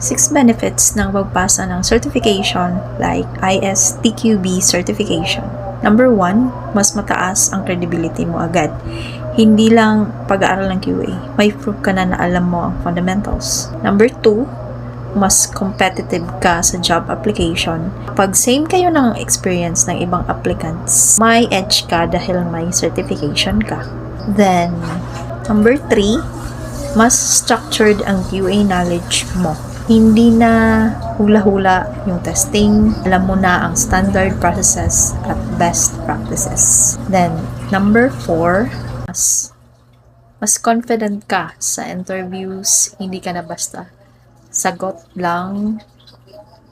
6 benefits ng pagpasa ng certification like ISTQB certification. Number 1, mas mataas ang credibility mo agad. Hindi lang pag-aaral ng QA, may proof ka na alam mo ang fundamentals. Number 2, mas competitive ka sa job application. Pag same kayo ng experience ng ibang applicants, may edge ka dahil may certification ka. Then, number 3, mas structured ang QA knowledge mo. Hindi na hula-hula yung testing. Alam mo na ang standard processes at best practices. Then, number 4, mas confident ka sa interviews. Hindi ka na basta sagot lang.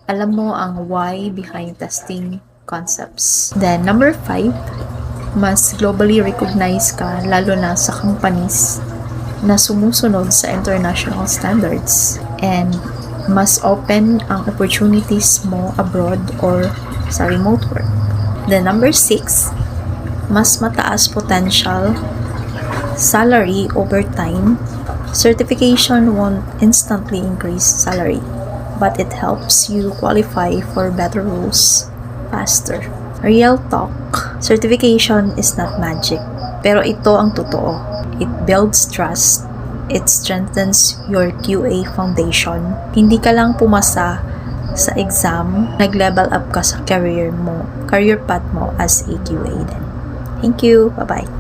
Alam mo ang why behind testing concepts. Then, number 5, mas globally recognized ka, lalo na sa companies na sumusunod sa international standards. And mas open ang opportunities mo abroad or sa remote work. Then number 6, mas mataas potential salary over time. Certification won't instantly increase salary, but it helps you qualify for better roles faster. Real talk, certification is not magic, pero ito ang totoo. It builds trust. It strengthens your QA foundation. Hindi ka lang pumasa sa exam, nag-level up ka sa career path mo as a QA din. Thank you. Bye-bye.